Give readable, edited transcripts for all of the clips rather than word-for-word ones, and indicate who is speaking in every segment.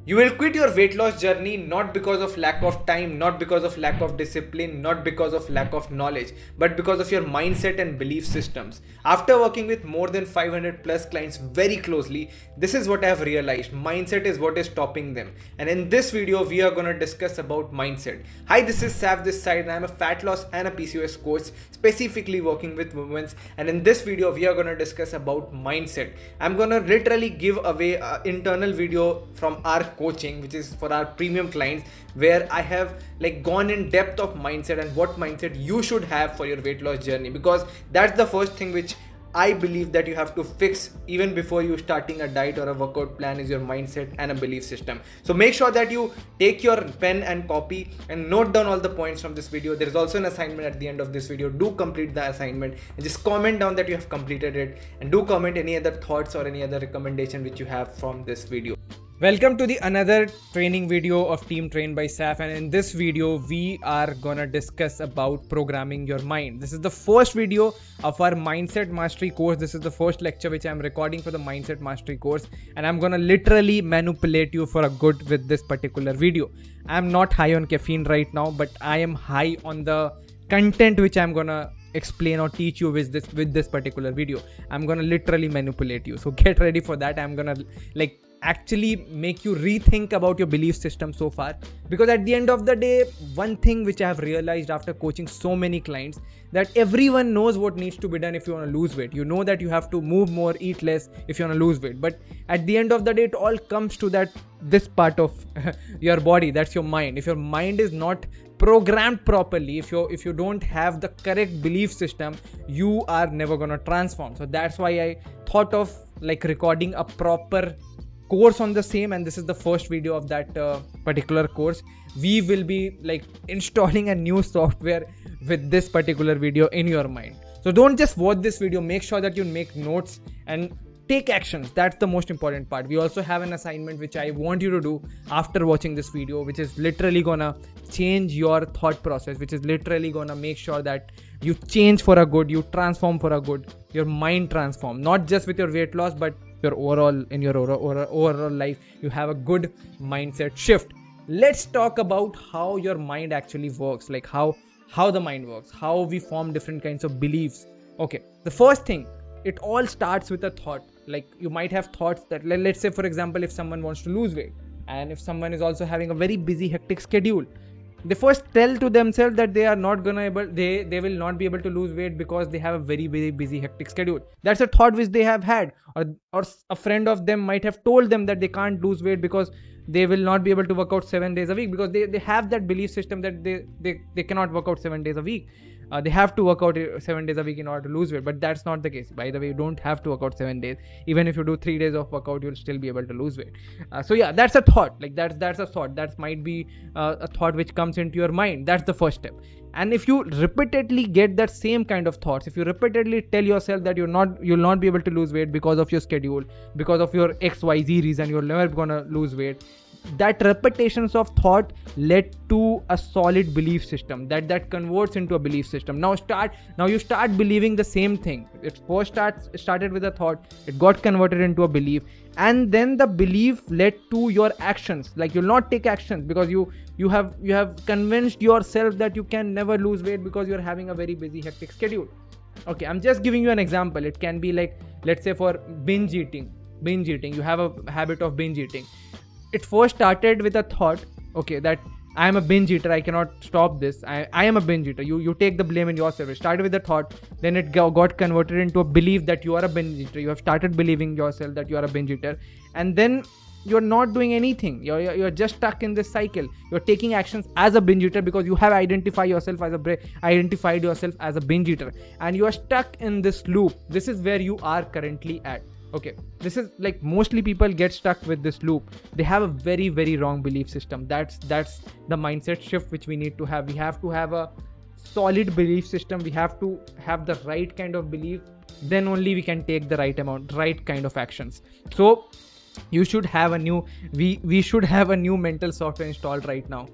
Speaker 1: You will quit your weight loss journey not because of lack of time, not because of lack of discipline, not because of lack of knowledge, but because of your mindset and belief systems. After working with more than 500 plus clients very closely, this is what I have realized. Mindset is what is stopping them. And in this video, we are going to discuss about mindset. Hi, this is Sav this side, and I'm a fat loss and a PCOS coach, specifically working with women. And in this video, we are going to discuss about mindset. I'm going to literally give away an internal video from our coaching, which is for our premium clients, where I have gone in depth of mindset and what mindset you should have for your weight loss journey, because that's the first thing which I believe that you have to fix even before you starting a diet or a workout plan, is your mindset and a belief system. So make sure that you take your pen and copy and note down all the points from this video. There is also an assignment at the end of this video. Do complete the assignment and just comment down that you have completed it, and do comment any other thoughts or any other recommendation which you have from this video. Welcome to the another training video of Team Trained by Saf, and in this video we are gonna discuss about programming your mind. This is the first video of our Mindset Mastery course. This is the first lecture which I'm recording for the Mindset Mastery course, and I'm gonna literally manipulate you for a good with this particular video. I'm not high on caffeine right now, but I am high on the content which I'm gonna explain or teach you with this particular video. I'm gonna literally manipulate you, so get ready for that. I'm gonna actually make you rethink about your belief system so far, because at the end of the day, one thing which I have realized after coaching so many clients, that everyone knows what needs to be done if you want to lose weight. You know that you have to move more, eat less if you want to lose weight, but at the end of the day, it all comes to this part of your body, that's your mind. If your mind is not programmed properly, if you don't have the correct belief system, you are never gonna transform. So that's why I thought of recording a proper course on the same, and this is the first video of that particular course. We will be installing a new software with this particular video in your mind. So don't just watch this video, make sure that you make notes and take actions. That's the most important part. We also have an assignment which I want you to do after watching this video, which is literally gonna change your thought process, which is literally gonna make sure that you change for a good, you transform for a good, your mind transform, not just with your weight loss, but your overall life. You have a good mindset shift. Let's talk about how your mind actually works, how the mind works, how we form different kinds of beliefs. Okay, the first thing, it all starts with a thought. You might have thoughts that, let's say for example, if someone wants to lose weight, and if someone is also having a very busy hectic schedule, they first tell to themselves that they will not be able to lose weight because they have a very, very busy hectic schedule. That's a thought which they have had, or a friend of them might have told them that they can't lose weight because they will not be able to work out 7 days a week, because they have that belief system that they cannot work out 7 days a week. They have to work out 7 days a week in order to lose weight, but that's not the case. By the way, you don't have to work out 7 days. Even if you do 3 days of workout, you'll still be able to lose weight. So yeah, that's a thought. That's a thought. That might be a thought which comes into your mind. That's the first step. And if you repeatedly get that same kind of thoughts, if you repeatedly tell yourself that you'll not be able to lose weight because of your schedule, because of your XYZ reason, you're never gonna lose weight, that repetitions of thought led to a solid belief system that converts into a belief system. Now you start believing the same thing. It first started with a thought, it got converted into a belief, and then the belief led to your actions. You'll not take actions because you have convinced yourself that you can never lose weight because you're having a very busy hectic schedule. Okay, I'm just giving you an example. It can be let's say for binge eating, you have a habit of binge eating. It first started with a thought, okay, that I am a binge eater, I cannot stop this, I am a binge eater. You take the blame in yourself. It started with a thought, then it got converted into a belief that you are a binge eater. You have started believing yourself that you are a binge eater, and then you're not doing anything. You're just stuck in this cycle. You're taking actions as a binge eater because you have identified yourself as a binge eater, and you are stuck in this loop. This is where you are currently at. Okay, this is mostly people get stuck with this loop. They have a very, very wrong belief system. That's the mindset shift which we need to have. We have to have a solid belief system. We have to have the right kind of belief. Then only we can take the right kind of actions. So
Speaker 2: you should have a new we should have a new mental software installed right now.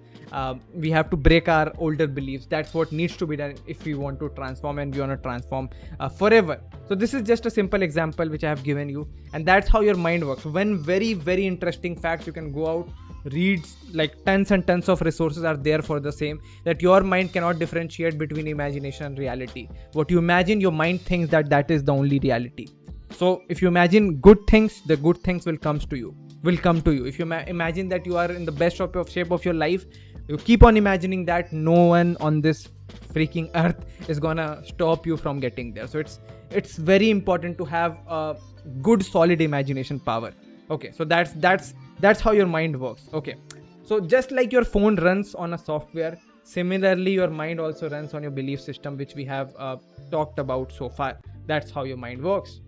Speaker 2: We have to break our older beliefs. That's what needs to be done if we want to transform, and we want to transform forever. So this is just a simple example which I have given you, and that's how your mind works. One very, very interesting fact, you can go out, read, like tons and tons of resources are there for the same, that your mind cannot differentiate between imagination and reality. What you imagine, your mind thinks that that is the only reality. So if you imagine good things, the good things will come to you. If you imagine that you are in the best of shape of your life, you keep on imagining that, no one on this freaking earth is gonna stop you from getting there. So it's very important to have a good solid imagination power. Okay, so that's how your mind works. Okay, so just like your phone runs on a software, similarly your mind also runs on your belief system, which we have talked about so far. That's how your mind works.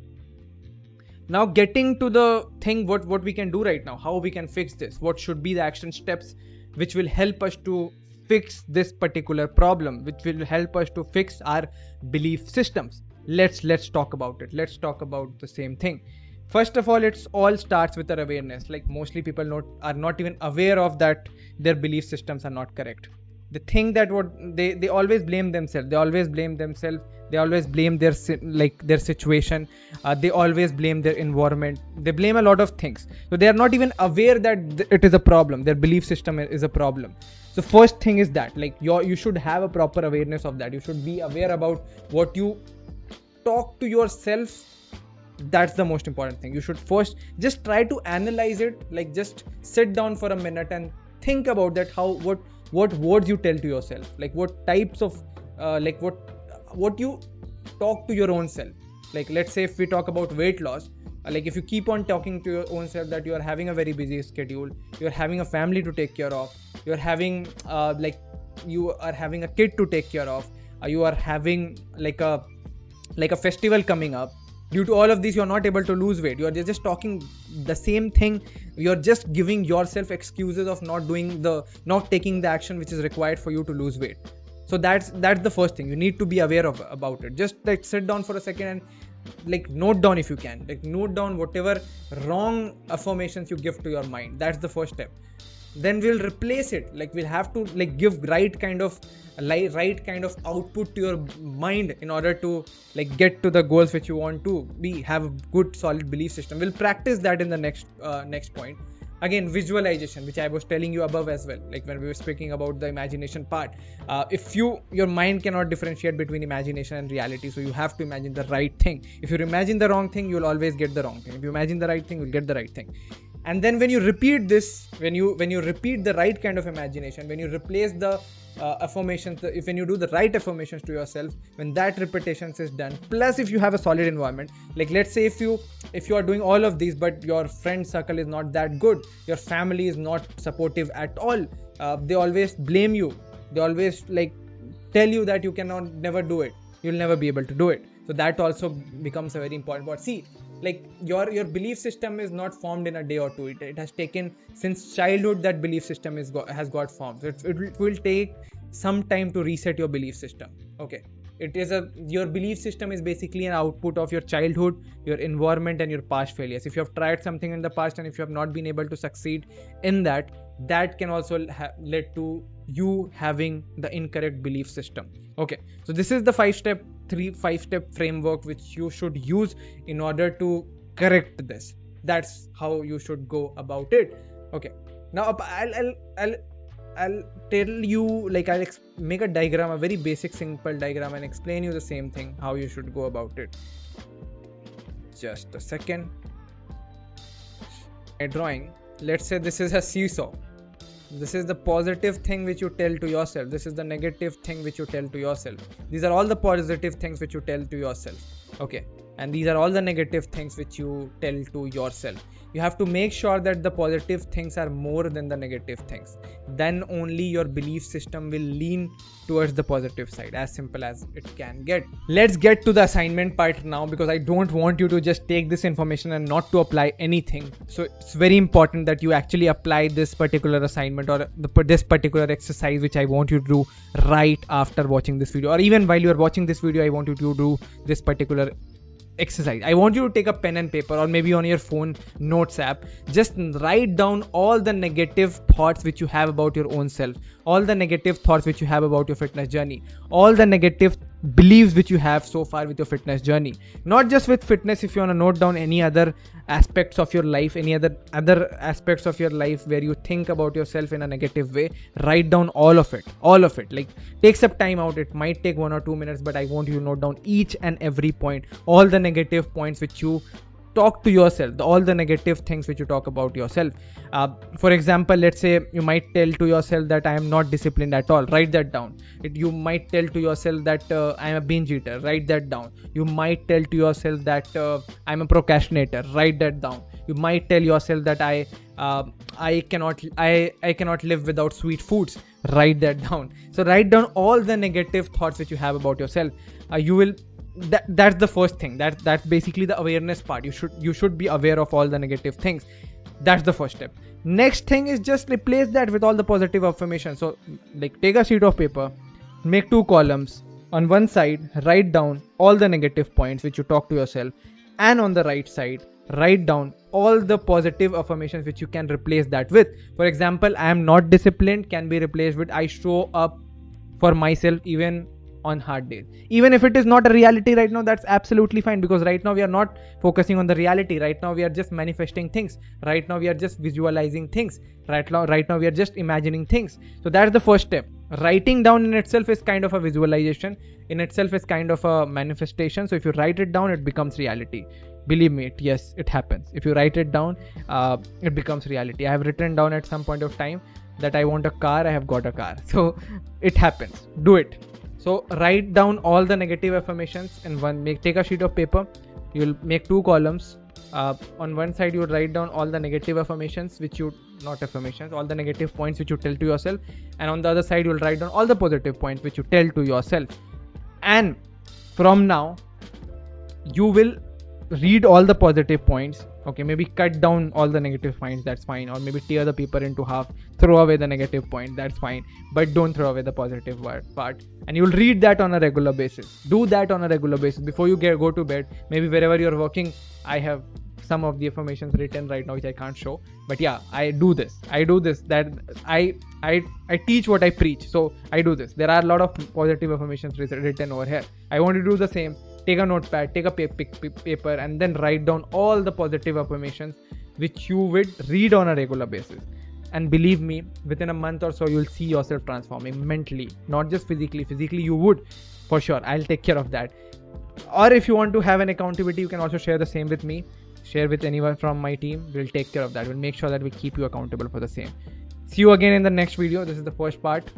Speaker 2: Now getting to the thing, what we can do right now, how we can fix this, what should be the action steps which will help us to fix this particular problem, which will help us to fix our belief systems. Let's talk about it. Let's talk about the same thing. First of all, it's all starts with our awareness. Like mostly people are not even aware of that their belief systems are not correct. They think that what they always blame themselves. They always blame their situation. They always blame their environment. They blame a lot of things. So they are not even aware that it is a problem. Their belief system is a problem. So first thing is that, like, you should have a proper awareness of that. You should be aware about what you talk to yourself. That's the most important thing. You should first just try to analyze it. Like, just sit down for a minute and think about that. What words you tell to yourself, like what types of what you talk to your own self. Like, let's say if we talk about weight loss, like if you keep on talking to your own self that you are having a very busy schedule, you're having a family to take care of, you're having you are having a kid to take care of, you are having like a festival coming up. Due to all of these, you're not able to lose weight. You're just talking the same thing. You're just giving yourself excuses of not taking the action which is required for you to lose weight. So that's the first thing you need to be aware of about it. Just like sit down for a second and like note down, if you can, like note down whatever wrong affirmations you give to your mind. That's the first step. Then we'll replace it. Like, we'll have to like give right kind of output to your mind in order to like get to the goals which you want to have a good solid belief system. We'll practice that in the next point. Again, visualization, which I was telling you above as well, like when we were speaking about the imagination part. If your mind cannot differentiate between imagination and reality, so you have to imagine the right thing. If you imagine the wrong thing, you'll always get the wrong thing. If you imagine the right thing, you'll get the right thing. And then when you repeat this, when you repeat the right kind of imagination, when you replace the affirmations, when you do the right affirmations to yourself, when that repetition is done, plus if you have a solid environment, like let's say if you are doing all of these but your friend circle is not that good, your family is not supportive at all, they always blame you, they always like tell you that you cannot never do it, you'll never be able to do it. So that also becomes a very important part. See, like your belief system is not formed in a day or two. It has taken since childhood that belief system has got formed. So it will take some time to reset your belief system. Okay, your belief system is basically an output of your childhood, your environment, and your past failures. If you have tried something in the past and if you have not been able to succeed in that can also lead to you having the incorrect belief system. Okay, so this is the 5-step framework which you should use in order to correct this. That's how you should go about it. Okay, now I'll tell you, like I'll make a diagram, a very basic simple diagram, and explain you the same thing how you should go about it. Just a second. A drawing, let's say this is a seesaw. This is the positive thing which you tell to yourself. This is the negative thing which you tell to yourself. These are all the positive things which you tell to yourself. Okay. And these are all the negative things which you tell to yourself. You have to make sure that the positive things are more than the negative things. Then only your belief system will lean towards the positive side. As simple as it can get. Let's get to the assignment part now, because I don't want you to just take this information and not to apply anything. So it's very important that you actually apply this particular assignment or this particular exercise which I want you to do right after watching this video, or even while you are watching this video. I want you to do this particular exercise. I want you to take a pen and paper, or maybe on your phone notes app, just write down all the negative thoughts which you have about your own self, all the negative thoughts which you have about your fitness journey, all the negative beliefs which you have so far with your fitness journey. Not just with fitness. If you want to note down any other aspects of your life, any other aspects of your life where you think about yourself in a negative way, write down all of it. Like, take some time out. It might take 1 or 2 minutes, but I want you to note down each and every point, all the negative points which you talk to yourself, all the negative things which you talk about yourself. For example, let's say you might tell to yourself that I am not disciplined at all. Write that down. You might tell to yourself that I am a binge eater. Write that down. You might tell to yourself that I'm a procrastinator. Write that down. You might tell yourself that I cannot live without sweet foods. Write that down. So write down all the negative thoughts which you have about yourself. That's the first thing. That's basically the awareness part. You should be aware of all the negative things. That's the first step. Next thing is just replace that with all the positive affirmations. So, like, take a sheet of paper, make 2 columns. On one side, write down all the negative points which you talk to yourself, and on the right side, write down all the positive affirmations which you can replace that with. For example, I am not disciplined can be replaced with I show up for myself even on hard days. Even if it is not a reality right now, that's absolutely fine, because right now we are not focusing on the reality. Right now we are just manifesting things. Right now we are just visualizing things. Right now we are just imagining things. So that's the first step. Writing down in itself is kind of a visualization, in itself is kind of a manifestation. So if you write it down, it becomes reality. Believe me, yes, it happens. If you write it down, it becomes reality. I have written down at some point of time that I want a car. I have got a car. So it happens. Do it. So write down all the negative affirmations in one. Take a sheet of paper. You'll make 2 columns. On one side, you would write down all the negative affirmations all the negative points which you tell to yourself, and on the other side, you'll write down all the positive points which you tell to yourself. And from now, you will read all the positive points. Okay, maybe cut down all the negative points, that's fine, or maybe tear the paper into half, throw away the negative point, that's fine, but don't throw away the positive part. And you'll read that on a regular basis. Do that on a regular basis before you go to bed. Maybe wherever you're working, I have some of the affirmations written right now which I can't show, but yeah, I do this that I teach what I preach. So I do this. There are a lot of positive affirmations written over here. I want to do the same. Take a notepad, take a paper, and then write down all the positive affirmations which you would read on a regular basis. And believe me, within a month or so, you'll see yourself transforming mentally, not just physically. Physically, you would, for sure. I'll take care of that. Or if you want to have an accountability, you can also share the same with me. Share with anyone from my team. We'll take care of that. We'll make sure that we keep you accountable for the same. See you again in the next video. This is the first part.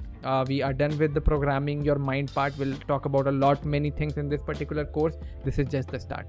Speaker 2: We are done with the programming your mind part. We'll talk about many things in this particular course. This is just the start.